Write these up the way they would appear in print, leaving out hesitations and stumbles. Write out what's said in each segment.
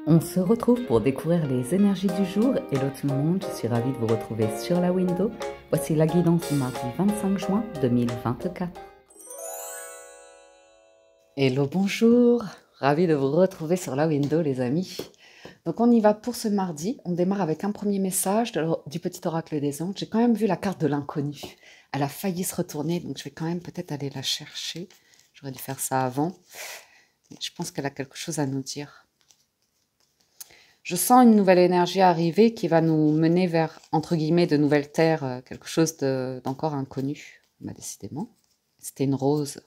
On se retrouve pour découvrir les énergies du jour. Hello tout le monde, je suis ravie de vous retrouver sur la window. Voici la guidance du mardi 25 juin 2024. Hello, bonjour, ravie de vous retrouver sur la window les amis. Donc on y va pour ce mardi, on démarre avec un premier message du petit oracle des anges. J'ai quand même vu la carte de l'inconnu, elle a failli se retourner, donc je vais quand même peut-être aller la chercher. J'aurais dû faire ça avant, mais je pense qu'elle a quelque chose à nous dire. Je sens une nouvelle énergie arriver qui va nous mener vers, entre guillemets, de nouvelles terres, quelque chose d'encore inconnu. Bah, décidément. C'était une rose.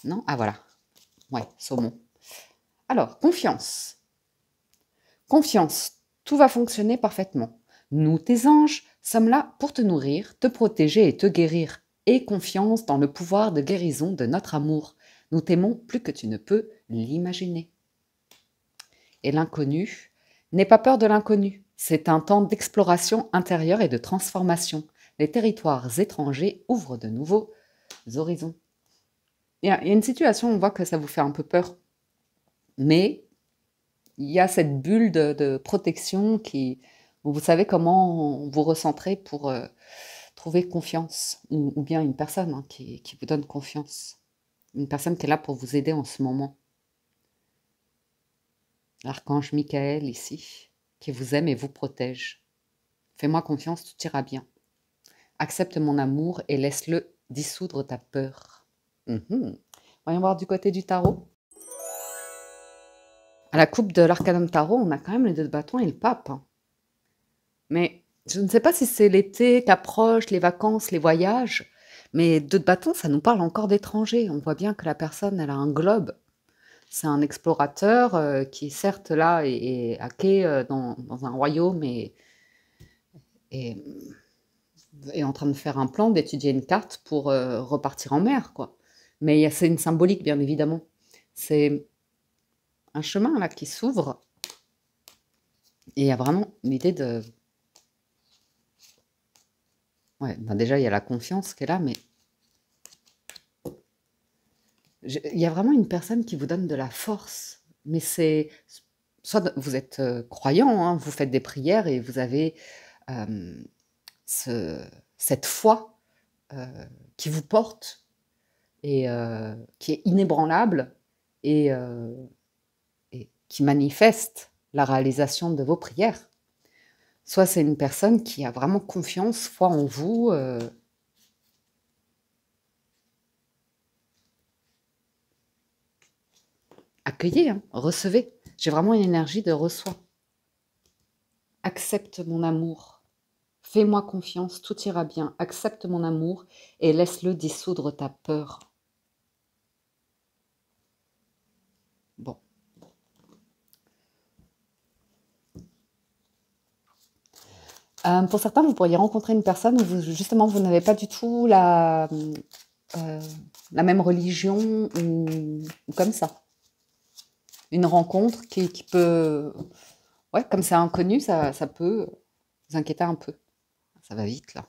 Non? Ah voilà. Ouais, saumon. Alors, confiance. Confiance. Tout va fonctionner parfaitement. Nous, tes anges, sommes là pour te nourrir, te protéger et te guérir. Aie confiance dans le pouvoir de guérison de notre amour. Nous t'aimons plus que tu ne peux l'imaginer. Et l'inconnu, n'aie pas peur de l'inconnu. C'est un temps d'exploration intérieure et de transformation. Les territoires étrangers ouvrent de nouveaux horizons. Il y a une situation, on voit que ça vous fait un peu peur. Mais il y a cette bulle de protection où vous savez comment vous recentrer pour trouver confiance. Ou bien une personne qui vous donne confiance. Une personne qui est là pour vous aider en ce moment. L'archange Michael ici, qui vous aime et vous protège. Fais-moi confiance, tout ira bien. Accepte mon amour et laisse-le dissoudre ta peur. Voyons voir du côté du tarot. À la coupe de l'arcanum tarot, on a quand même les 2 de bâton et le pape. Mais je ne sais pas si c'est l'été qu'approche, les vacances, les voyages, mais 2 de bâton, ça nous parle encore d'étrangers. On voit bien que la personne, elle a un globe. C'est un explorateur qui, certes, là, est à quai dans un royaume et est en train de faire un plan, d'étudier une carte pour repartir en mer, quoi. Mais c'est une symbolique, bien évidemment. C'est un chemin, là, qui s'ouvre. Et il y a vraiment l'idée de... Ouais, ben déjà, il y a la confiance qui est là, mais... Il y a vraiment une personne qui vous donne de la force. Mais c'est... Soit vous êtes croyant, vous faites des prières et vous avez cette foi qui vous porte et qui est inébranlable et qui manifeste la réalisation de vos prières. Soit c'est une personne qui a vraiment confiance, foi en vous. Accueillez, recevez. J'ai vraiment une énergie de reçois. Accepte mon amour. Fais-moi confiance, tout ira bien. Accepte mon amour et laisse-le dissoudre ta peur. Bon. Pour certains, vous pourriez rencontrer une personne où justement vous n'avez pas du tout la même religion ou comme ça. Une rencontre qui peut... Ouais, comme c'est inconnu, ça peut vous inquiéter un peu. Ça va vite, là.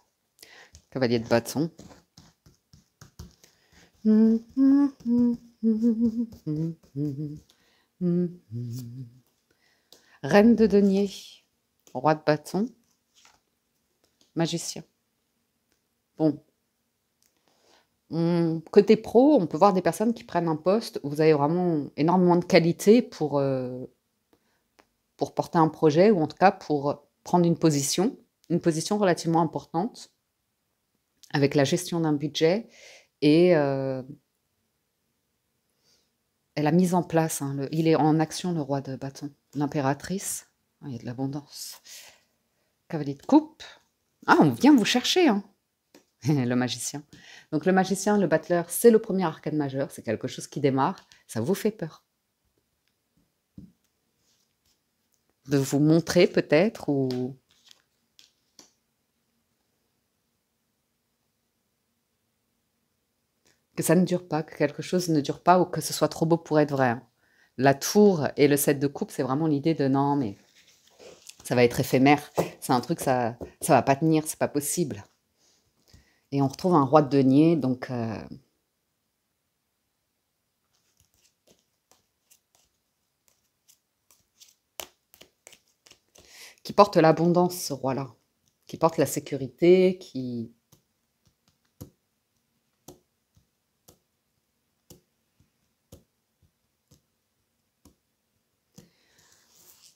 Cavalier de bâton. Reine de denier. Roi de bâton. Magicien. Bon. Côté pro, on peut voir des personnes qui prennent un poste où vous avez vraiment énormément de qualité pour porter un projet ou en tout cas pour prendre une position relativement importante avec la gestion d'un budget et la mise en place. Il est en action, le roi de bâton. L'impératrice, il y a de l'abondance. Cavalier de coupe. Ah, on vient vous chercher, le magicien. Donc le magicien, le battleur, c'est le premier arcane majeur, c'est quelque chose qui démarre, ça vous fait peur. De vous montrer peut-être ou... que ça ne dure pas, que quelque chose ne dure pas ou que ce soit trop beau pour être vrai. La tour et le 7 de coupe, c'est vraiment l'idée de non, mais ça va être éphémère. C'est un truc, ça va pas tenir, c'est pas possible. Et on retrouve un roi de denier, donc... qui porte l'abondance, ce roi-là, qui porte la sécurité, qui...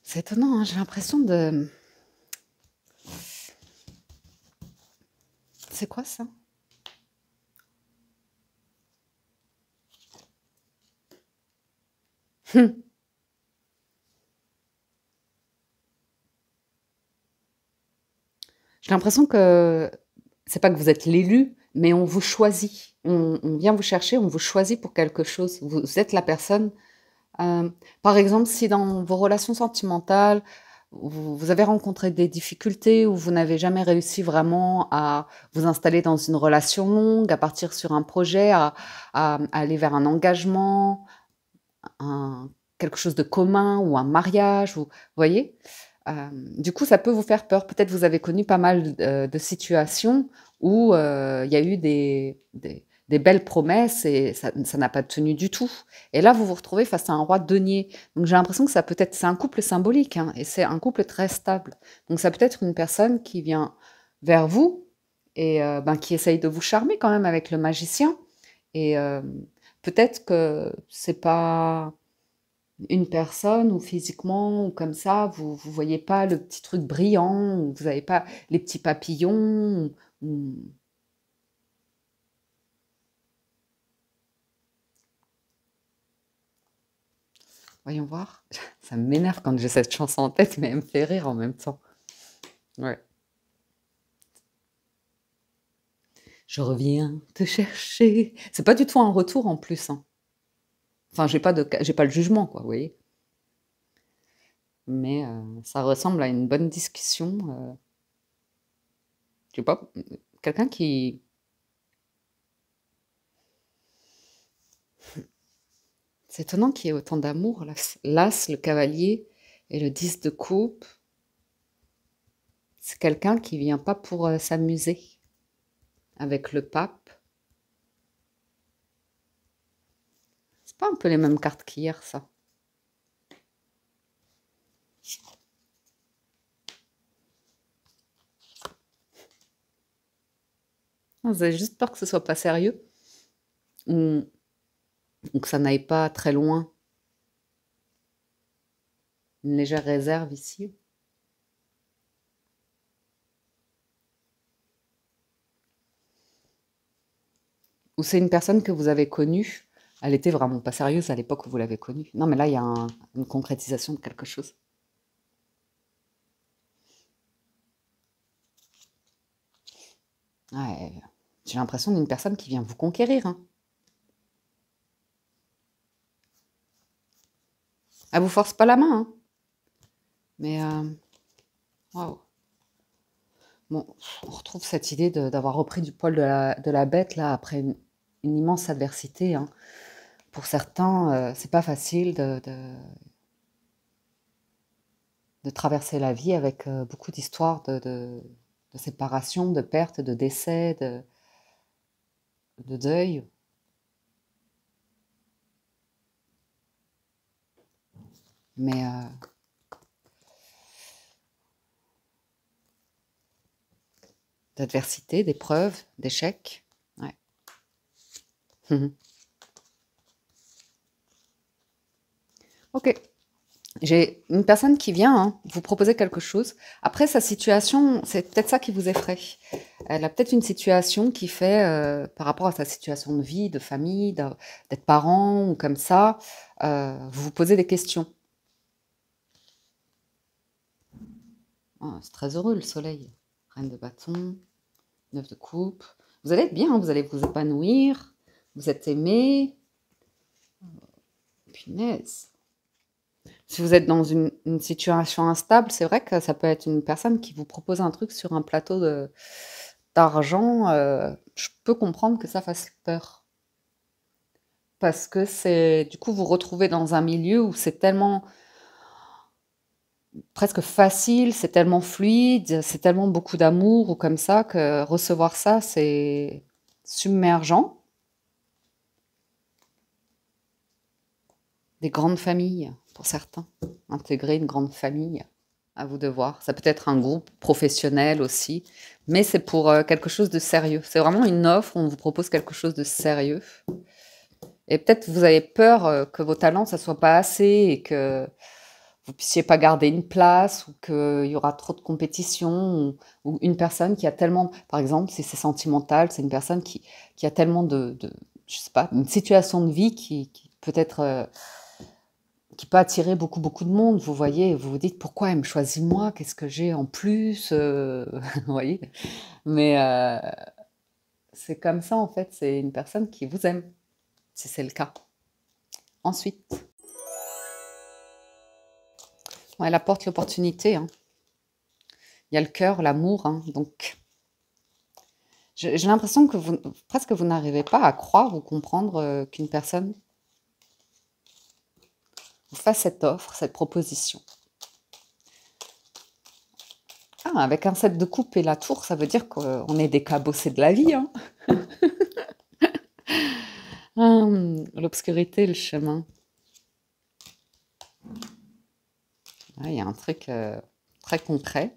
C'est étonnant, hein, j'ai l'impression de... C'est quoi ça? Hum. J'ai l'impression que c'est pas que vous êtes l'élu, mais on vous choisit. On vient vous chercher, on vous choisit pour quelque chose. Vous êtes la personne. Par exemple, si dans vos relations sentimentales, vous avez rencontré des difficultés ou vous n'avez jamais réussi vraiment à vous installer dans une relation longue, à partir sur un projet, à aller vers un engagement, quelque chose de commun ou un mariage, vous voyez? Du coup, ça peut vous faire peur. Peut-être vous avez connu pas mal de situations où il y a eu des belles promesses et ça n'a pas tenu du tout. Et là, vous vous retrouvez face à un roi de denier. Donc j'ai l'impression que ça peut être, c'est un couple symbolique, hein, et c'est un couple très stable. Donc ça peut être une personne qui vient vers vous et ben, qui essaye de vous charmer quand même avec le magicien. Et peut-être que c'est pas une personne ou physiquement ou comme ça, vous voyez pas le petit truc brillant, ou vous avez pas les petits papillons, ou voyons voir. Ça m'énerve quand j'ai cette chanson en tête, mais elle me fait rire en même temps. Ouais. Je reviens te chercher. C'est pas du tout un retour en plus, hein. Enfin, j'ai pas le jugement, quoi, vous voyez. Mais ça ressemble à une bonne discussion. Je sais pas, quelqu'un qui... C'est étonnant qu'il y ait autant d'amour. L'As, le cavalier et le 10 de coupe. C'est quelqu'un qui vient pas pour s'amuser avec le pape. C'est pas un peu les mêmes cartes qu'hier, ça? Vous avez juste peur que ce soit pas sérieux ou, ou que ça n'aille pas très loin. Une légère réserve ici. Ou c'est une personne que vous avez connue. Elle était vraiment pas sérieuse à l'époque où vous l'avez connue. Non, mais là, il y a une concrétisation de quelque chose. Ouais, j'ai l'impression d'une personne qui vient vous conquérir, hein. Elle vous force pas la main, hein. Mais, waouh. Bon, on retrouve cette idée d'avoir repris du poil de la bête, là, après une immense adversité, hein. Pour certains, c'est pas facile de traverser la vie avec beaucoup d'histoires de séparation, de perte, de décès, de deuil. Mais d'adversité, d'épreuves, d'échecs. Ouais. Ok. J'ai une personne qui vient hein, vous proposer quelque chose. Après, sa situation, c'est peut-être ça qui vous effraie. Elle a peut-être une situation qui fait, par rapport à sa situation de vie, de famille, d'être parent ou comme ça, vous vous posez des questions. Ah, c'est très heureux le soleil. Reine de bâton, neuf de coupe. Vous allez être bien, hein, vous allez vous épanouir, vous êtes aimé. Punaise. Si vous êtes dans une situation instable, c'est vrai que ça peut être une personne qui vous propose un truc sur un plateau d'argent. Je peux comprendre que ça fasse peur. Parce que c'est, du coup, vous retrouvez dans un milieu où c'est tellement presque facile, c'est tellement fluide, c'est tellement beaucoup d'amour ou comme ça que recevoir ça, c'est submergent. Des grandes familles, pour certains. Intégrer une grande famille. À vous de voir. Ça peut être un groupe professionnel aussi, mais c'est pour, quelque chose de sérieux. C'est vraiment une offre, on vous propose quelque chose de sérieux et peut-être vous avez peur, que vos talents, ça soit pas assez et que vous puissiez pas garder une place ou qu'il y aura trop de compétition ou une personne qui a tellement par exemple, si c'est sentimental, c'est une personne qui a tellement de je sais pas, une situation de vie qui peut être, qui peut attirer beaucoup, beaucoup de monde, vous voyez? Vous vous dites: «Pourquoi elle me choisit moi? Qu'est-ce que j'ai en plus?» Vous voyez? Mais c'est comme ça en fait, c'est une personne qui vous aime, si c'est le cas. Ensuite, ouais, elle apporte l'opportunité, hein. Il y a le cœur, l'amour, hein, donc j'ai l'impression que vous presque vous n'arrivez pas à croire ou comprendre, qu'une personne vous fasse cette offre, cette proposition. Ah, avec un 7 de coupe et la tour, ça veut dire qu'on est des cabossés de la vie, hein. L'obscurité, le chemin. Ouais, il y a un truc, très concret.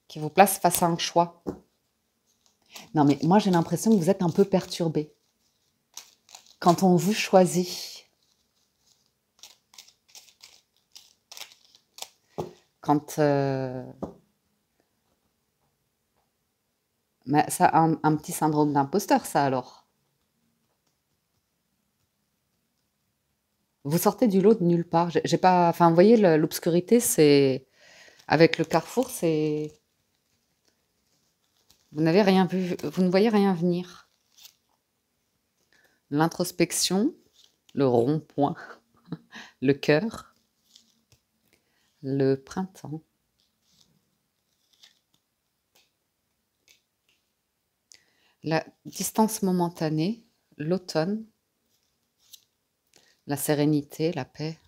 Qui vous place face à un choix. Non, mais moi, j'ai l'impression que vous êtes un peu perturbé. Quand on vous choisit, quand, mais ça un petit syndrome d'imposteur, ça, alors? Vous sortez du lot de nulle part. J'ai pas enfin, vous voyez, l'obscurité, c'est avec le carrefour, c'est vous n'avez rien vu, vous ne voyez rien venir. L'introspection, le rond-point, le cœur, le printemps. La distance momentanée, l'automne, la sérénité, la paix.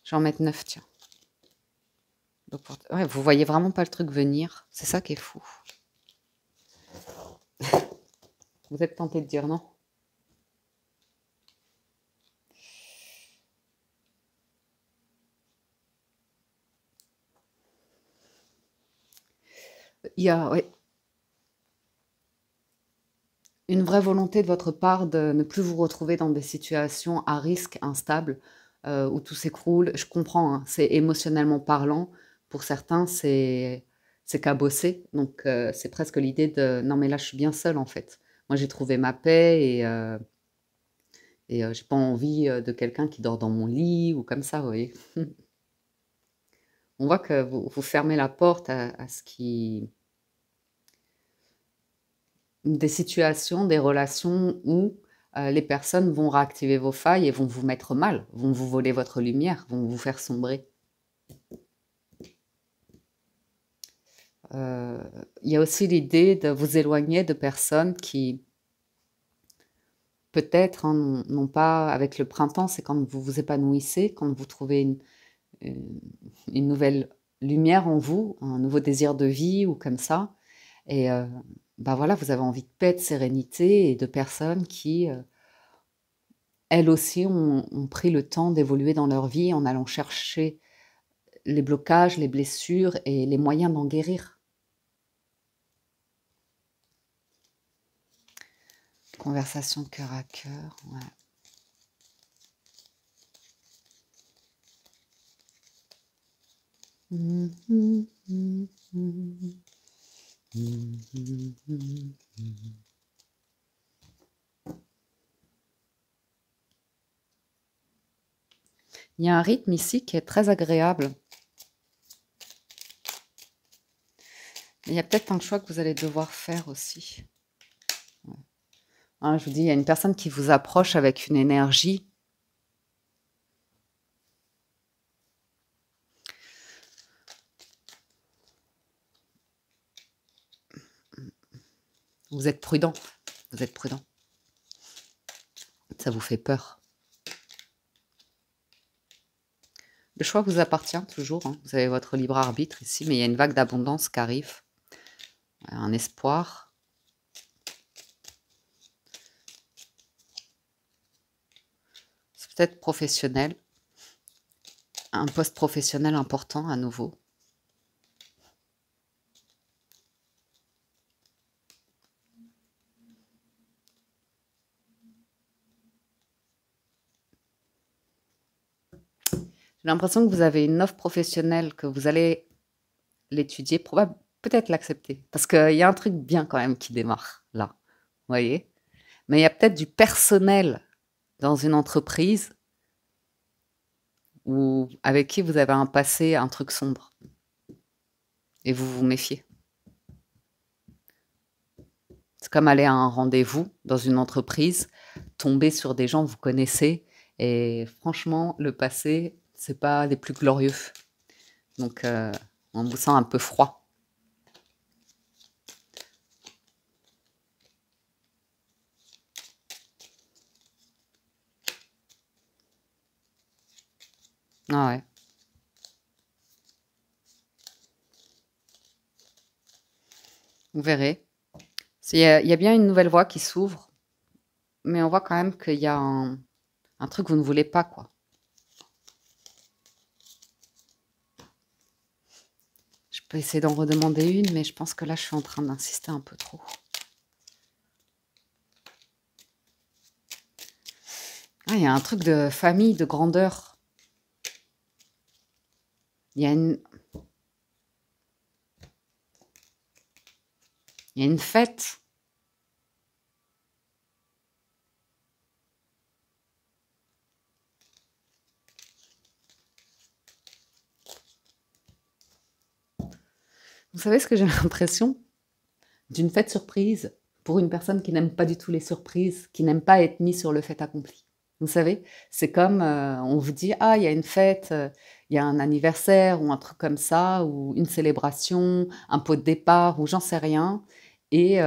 Je vais en mettre 9, tiens. Ouais, vous voyez vraiment pas le truc venir. C'est ça qui est fou. Vous êtes tenté de dire non? Il y a, ouais, une vraie volonté de votre part de ne plus vous retrouver dans des situations à risque, instables, où tout s'écroule. Je comprends, hein, c'est émotionnellement parlant. Pour certains, c'est cabossé. Donc, c'est presque l'idée de: «Non, mais là, je suis bien seule, en fait. Moi, j'ai trouvé ma paix et j'ai pas envie, de quelqu'un qui dort dans mon lit» ou comme ça, vous voyez? On voit que vous fermez la porte à ce qui des situations, des relations où, les personnes vont réactiver vos failles et vont vous mettre mal, vont vous voler votre lumière, vont vous faire sombrer. Heu, il y a aussi l'idée de vous éloigner de personnes qui, peut-être, hein, n'ont pas avec le printemps, c'est quand vous vous épanouissez, quand vous trouvez une une nouvelle lumière en vous, un nouveau désir de vie ou comme ça et bah, voilà, vous avez envie de paix, de sérénité et de personnes qui, elles aussi ont pris le temps d'évoluer dans leur vie en allant chercher les blocages, les blessures et les moyens d'en guérir. Conversation cœur à cœur, ouais. Mmh mh, mmh mh. Mmh mh, mmh mh. Il y a un rythme ici qui est très agréable. Il y a peut-être un choix que vous allez devoir faire aussi. Ouais. Hein, je vous dis, il y a une personne qui vous approche avec une énergie. Vous êtes prudent, vous êtes prudent. Ça vous fait peur. Le choix vous appartient toujours, hein. Vous avez votre libre arbitre ici, mais il y a une vague d'abondance qui arrive, un espoir. peut-être professionnel, un poste professionnel important à nouveau. J'ai l'impression que vous avez une offre professionnelle, que vous allez l'étudier, peut-être l'accepter. Parce qu'il y a un truc bien quand même qui démarre là, vous voyez? Mais il y a peut-être du personnel dans une entreprise ou avec qui vous avez un passé, un truc sombre et vous vous méfiez. C'est comme aller à un rendez-vous dans une entreprise, tomber sur des gens que vous connaissez et franchement, le passé, c'est pas les plus glorieux. Donc, on vous sent un peu froid. Ah ouais. Vous verrez. Il y a bien une nouvelle voie qui s'ouvre, mais on voit quand même qu'il y a un truc que vous ne voulez pas, quoi. Je peux essayer d'en redemander une, mais je pense que là, je suis en train d'insister un peu trop. Ah, il y a un truc de famille, de grandeur. Il y a une fête. Vous savez ce que j'ai l'impression? D'une fête surprise pour une personne qui n'aime pas du tout les surprises, qui n'aime pas être mise sur le fait accompli. Vous savez, c'est comme on vous dit, ah, il y a une fête, il y a un anniversaire ou un truc comme ça, ou une célébration, un pot de départ, ou j'en sais rien. Et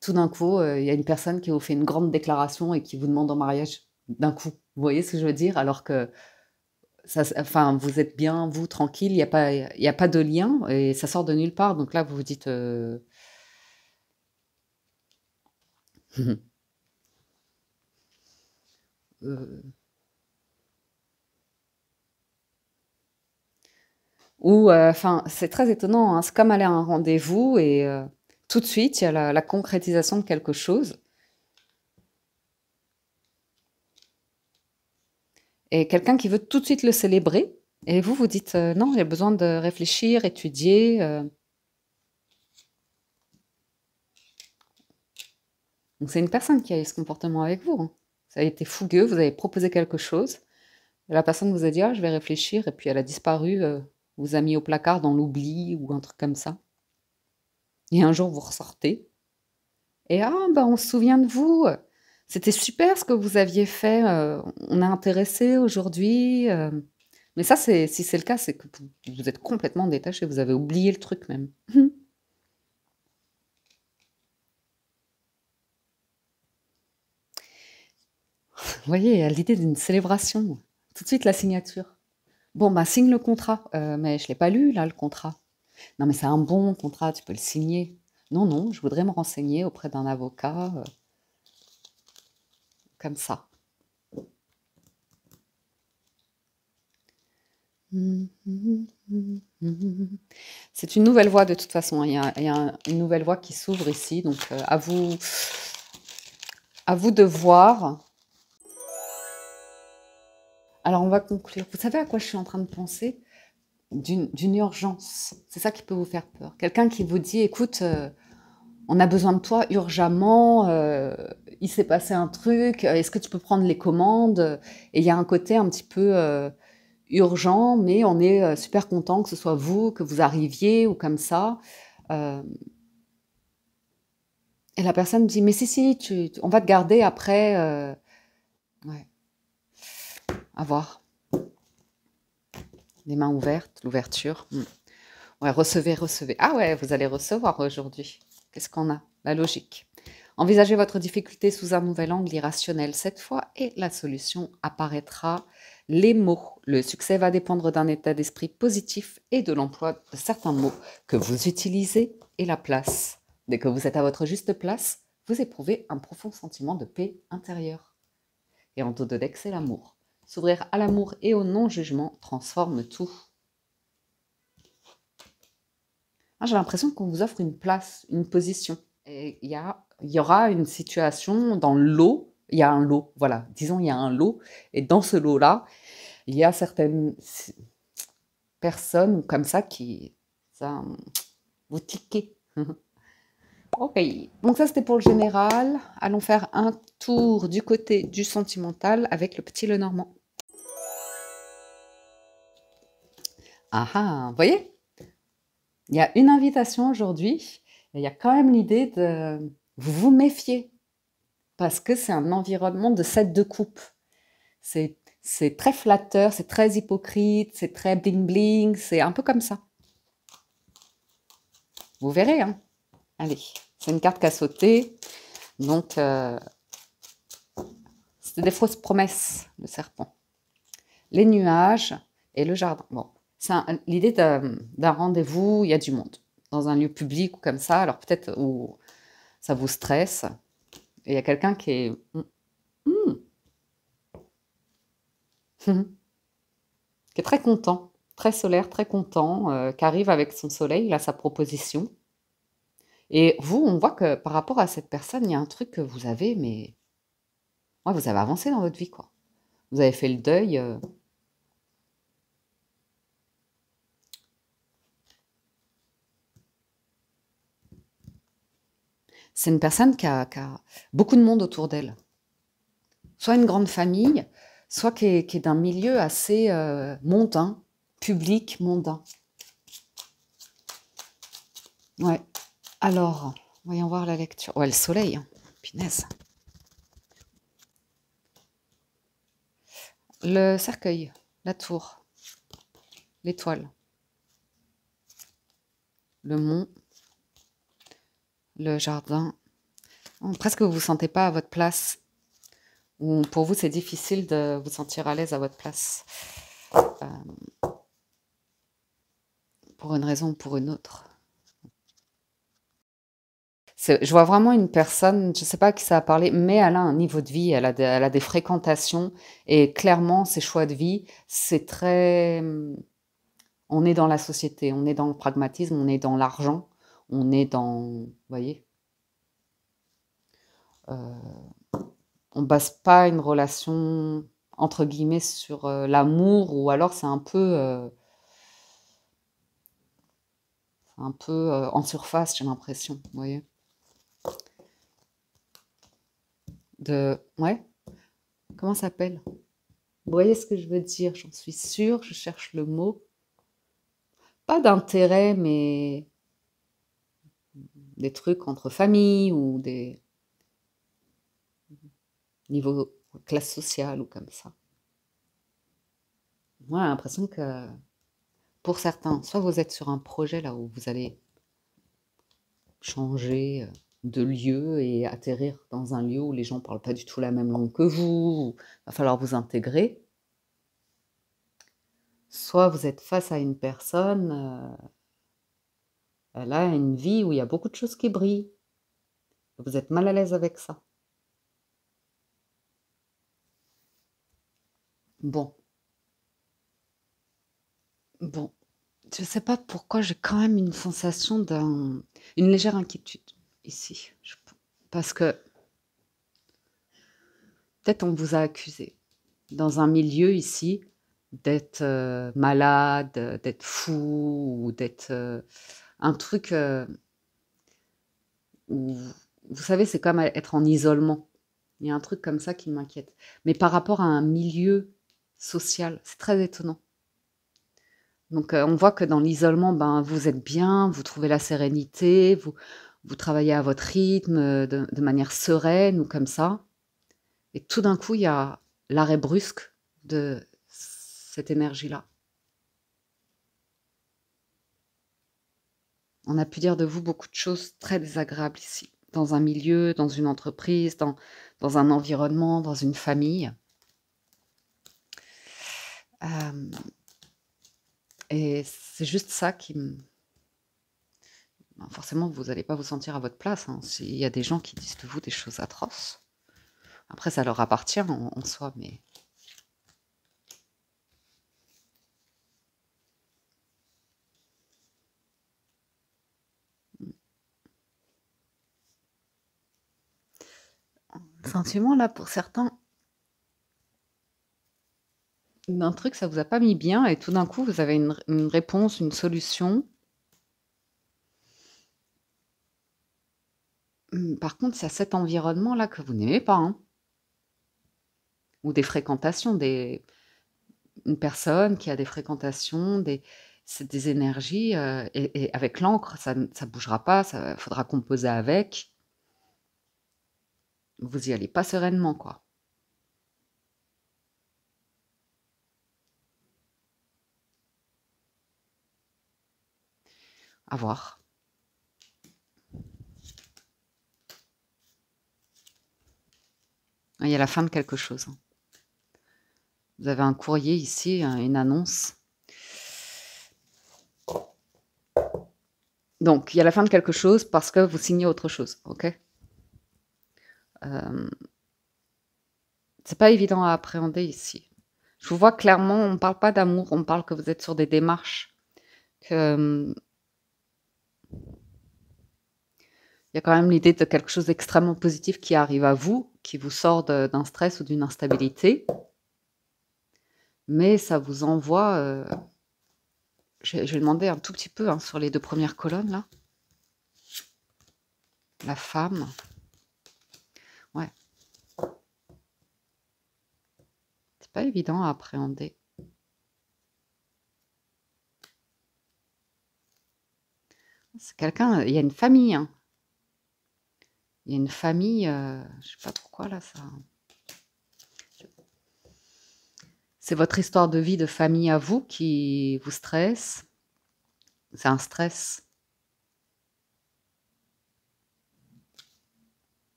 tout d'un coup, il y a une personne qui vous fait une grande déclaration et qui vous demande en mariage d'un coup. Vous voyez ce que je veux dire? Alors que ça, enfin, vous êtes bien, vous, tranquille, il y a pas de lien et ça sort de nulle part. Donc là, vous vous dites, euh, ou, enfin, c'est très étonnant, hein. C'est comme aller à un rendez-vous et tout de suite, il y a la concrétisation de quelque chose. Et quelqu'un qui veut tout de suite le célébrer. Et vous, vous dites, non, j'ai besoin de réfléchir, étudier. Donc c'est une personne qui a eu ce comportement avec vous, hein. Ça a été fougueux, vous avez proposé quelque chose. Et la personne vous a dit, ah, je vais réfléchir. Et puis elle a disparu, vous a mis au placard dans l'oubli ou un truc comme ça. Et un jour, vous ressortez. Et ah, ben, on se souvient de vous. C'était super ce que vous aviez fait. On est intéressé aujourd'hui. Mais ça, si c'est le cas, c'est que vous êtes complètement détaché. Vous avez oublié le truc même. Vous voyez, il y a l'idée d'une célébration. Tout de suite, la signature. Bon, bah, signe le contrat. Mais je ne l'ai pas lu, là, le contrat. Non, mais c'est un bon contrat, tu peux le signer. Non, non, je voudrais me renseigner auprès d'un avocat, comme ça. C'est une nouvelle voie de toute façon. Il y a une nouvelle voie qui s'ouvre ici. Donc, à vous de voir. Alors, on va conclure. Vous savez à quoi je suis en train de penser? D'une urgence. C'est ça qui peut vous faire peur. Quelqu'un qui vous dit, écoute, on a besoin de toi urgemment, il s'est passé un truc, est-ce que tu peux prendre les commandes? Et il y a un côté un petit peu urgent, mais on est super content que ce soit vous, que vous arriviez ou comme ça. Euh, et la personne dit, mais si, on va te garder après. Ouais, à voir. Les mains ouvertes, l'ouverture. Ouais, recevez, recevez. Ah ouais, vous allez recevoir aujourd'hui. Qu'est-ce qu'on a? La logique. Envisagez votre difficulté sous un nouvel angle irrationnel cette fois et la solution apparaîtra. Les mots. Le succès va dépendre d'un état d'esprit positif et de l'emploi de certains mots que vous utilisez et la place. Dès que vous êtes à votre juste place, vous éprouvez un profond sentiment de paix intérieure. Et en dos de deck, c'est l'amour. S'ouvrir à l'amour et au non-jugement transforme tout. Ah, j'ai l'impression qu'on vous offre une place, une position. Et il y aura une situation dans le lot. Il y a un lot, voilà. Disons, il y a un lot. Et dans ce lot-là, il y a certaines personnes comme ça qui ça, vous tiquez. Ok, donc ça c'était pour le général. Allons faire un tour du côté du sentimental avec le petit Lenormand. Ah ah, vous voyez, il y a une invitation aujourd'hui, et il y a quand même l'idée de vous méfier, parce que c'est un environnement de 7 de coupe. C'est très flatteur, c'est très hypocrite, c'est très bling-bling, c'est un peu comme ça. Vous verrez, hein. Allez, c'est une carte qui a sauté, donc c'est des fausses promesses, le serpent. Les nuages et le jardin. Bon, c'est l'idée d'un rendez-vous, il y a du monde, dans un lieu public ou comme ça, alors peut-être où ça vous stresse, et il y a quelqu'un qui est... qui est très content, très solaire, très content, qui arrive avec son soleil, il a sa proposition. Et vous, on voit que par rapport à cette personne, il y a un truc que vous avez, mais... Ouais, vous avez avancé dans votre vie, quoi. Vous avez fait le deuil. C'est une personne qui a beaucoup de monde autour d'elle. Soit une grande famille, soit qui est d'un milieu assez mondain, public, mondain. Ouais. Alors, voyons voir la lecture. Ouais, le soleil, hein. Punaise. Le cercueil, la tour, l'étoile, le mont, le jardin. Oh, presque vous ne vous sentez pas à votre place. Ou pour vous, c'est difficile de vous sentir à l'aise à votre place. Pour une raison ou pour une autre. Je vois vraiment une personne, je ne sais pas à qui ça a parlé, mais elle a un niveau de vie, elle a des fréquentations, et clairement, ses choix de vie, c'est très... On est dans la société, on est dans le pragmatisme, on est dans l'argent, on est dans... Vous voyez, on ne base pas une relation, entre guillemets, sur l'amour, ou alors c'est un peu en surface, j'ai l'impression, vous voyez. Ouais, comment ça s'appelle? Vous voyez ce que je veux dire? J'en suis sûre, je cherche le mot. Pas d'intérêt, mais des trucs entre familles ou des niveaux classe sociale ou comme ça. Moi, j'ai l'impression que pour certains, soit vous êtes sur un projet là où vous allez changer de lieu et atterrir dans un lieu où les gens ne parlent pas du tout la même langue que vous, il va falloir vous intégrer. Soit vous êtes face à une personne, elle a une vie où il y a beaucoup de choses qui brillent. Vous êtes mal à l'aise avec ça. Bon, bon, je ne sais pas pourquoi j'ai quand même une sensation une légère inquiétude ici. Parce que peut-être on vous a accusé dans un milieu ici d'être malade, d'être fou, ou d'être un truc où, vous savez, c'est comme être en isolement. Il y a un truc comme ça qui m'inquiète. Mais par rapport à un milieu social, c'est très étonnant. Donc on voit que dans l'isolement, ben, vous êtes bien, vous trouvez la sérénité, vous travaillez à votre rythme, de manière sereine ou comme ça. Et tout d'un coup, il y a l'arrêt brusque de cette énergie-là. On a pu dire de vous beaucoup de choses très désagréables ici, dans un milieu, dans une entreprise, dans un environnement, dans une famille. Et c'est juste ça qui me... Forcément, vous n'allez pas vous sentir à votre place, hein, s'il y a des gens qui disent de vous des choses atroces. Après, ça leur appartient en soi, mais... Sentiment, là, pour certains, d'un truc, ça vous a pas mis bien, et tout d'un coup, vous avez une réponse, une solution. Par contre, c'est cet environnement-là que vous n'aimez pas, hein, ou des fréquentations, une personne qui a des fréquentations, c'est des énergies, et avec l'encre, ça ne bougera pas, ça faudra composer avec. Vous y allez pas sereinement, quoi. À voir. Il y a la fin de quelque chose, hein. Vous avez un courrier ici, une annonce. Donc, il y a la fin de quelque chose parce que vous signez autre chose, ok? C'est pas évident à appréhender ici. Je vous vois clairement, on ne parle pas d'amour, on parle que vous êtes sur des démarches, que il y a quand même l'idée de quelque chose d'extrêmement positif qui arrive à vous, qui vous sort d'un stress ou d'une instabilité, mais ça vous envoie. Je vais demander un tout petit peu, hein, sur les 2 premières colonnes là. La femme. Ouais. C'est pas évident à appréhender. C'est quelqu'un, il y a une famille, hein. Il y a une famille, je sais pas pourquoi là ça. C'est votre histoire de vie, de famille à vous qui vous stresse. C'est un stress.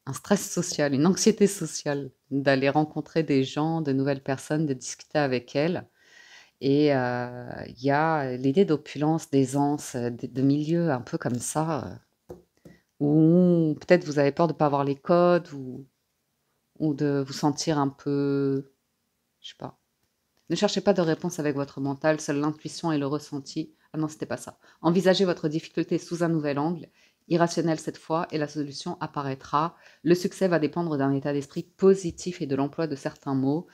Un stress social, une anxiété sociale, d'aller rencontrer des gens, de nouvelles personnes, de discuter avec elles. Et il y a l'idée d'opulence, d'aisance, de milieux un peu comme ça, où peut-être vous avez peur de ne pas avoir les codes ou de vous sentir un peu, je sais pas. Ne cherchez pas de réponse avec votre mental, seule l'intuition et le ressenti. Ah non, c'était pas ça. Envisagez votre difficulté sous un nouvel angle, irrationnel cette fois, et la solution apparaîtra. Le succès va dépendre d'un état d'esprit positif et de l'emploi de certains mots.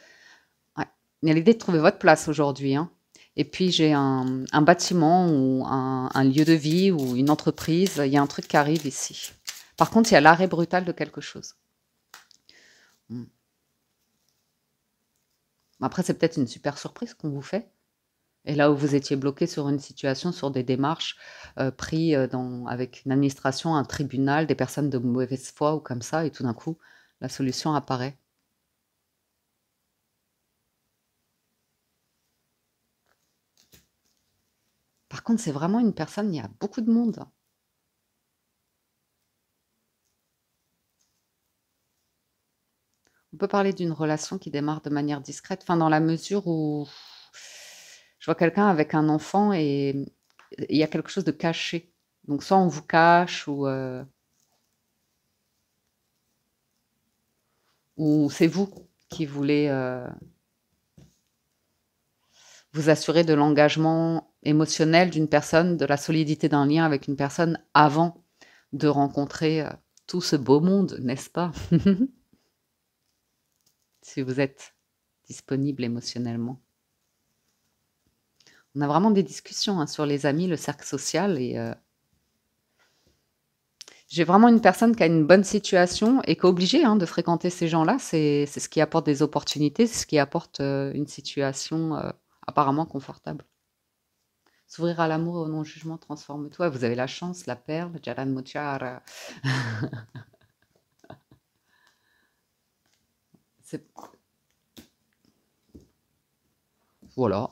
Ouais. Il y a l'idée de trouver votre place aujourd'hui, hein. Et puis j'ai un bâtiment ou un lieu de vie ou une entreprise, il y a un truc qui arrive ici. Par contre, il y a l'arrêt brutal de quelque chose. Après, c'est peut-être une super surprise qu'on vous fait. Et là où vous étiez bloqué sur une situation, sur des démarches, pris, avec une administration, un tribunal, des personnes de mauvaise foi ou comme ça, et tout d'un coup, la solution apparaît. Par contre, c'est vraiment une personne, il y a beaucoup de monde. On peut parler d'une relation qui démarre de manière discrète, enfin, dans la mesure où je vois quelqu'un avec un enfant et il y a quelque chose de caché. Donc soit on vous cache ou c'est vous qui voulez, vous assurer de l'engagement émotionnel d'une personne, de la solidité d'un lien avec une personne avant de rencontrer, tout ce beau monde, n'est-ce pas? Si vous êtes disponible émotionnellement. On a vraiment des discussions, hein, sur les amis, le cercle social et j'ai vraiment une personne qui a une bonne situation et qui est obligée, hein, de fréquenter ces gens-là. C'est ce qui apporte des opportunités, c'est ce qui apporte, une situation, apparemment confortable. S'ouvrir à l'amour et au non-jugement transforme tout. Ouais, vous avez la chance, la perle, Jalan Mutiara. C'est voilà,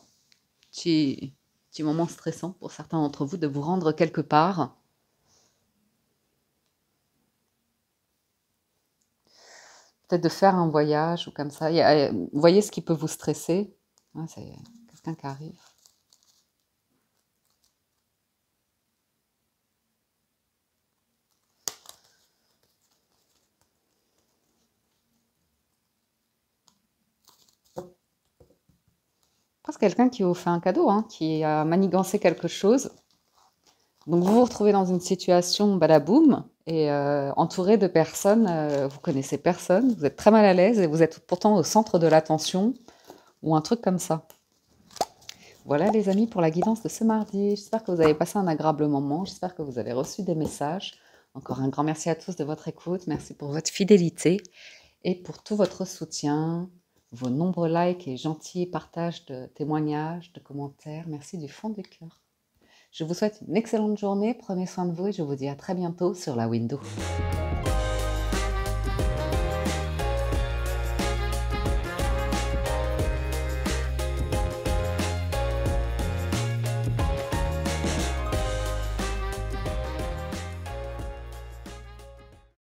petit moment stressant pour certains d'entre vous de vous rendre quelque part. Peut-être de faire un voyage ou comme ça. Vous voyez ce qui peut vous stresser? Ouais, c'est quelqu'un qui arrive. pense quelqu'un qui vous fait un cadeau, hein, qui a manigancé quelque chose. Donc vous vous retrouvez dans une situation badaboum et entouré de personnes, vous connaissez personne, vous êtes très mal à l'aise et vous êtes pourtant au centre de l'attention ou un truc comme ça. Voilà les amis pour la guidance de ce mardi. J'espère que vous avez passé un agréable moment, j'espère que vous avez reçu des messages. Encore un grand merci à tous de votre écoute, merci pour votre fidélité et pour tout votre soutien, vos nombreux likes et gentils partages de témoignages, de commentaires. Merci du fond du cœur. Je vous souhaite une excellente journée, prenez soin de vous et je vous dis à très bientôt sur la window.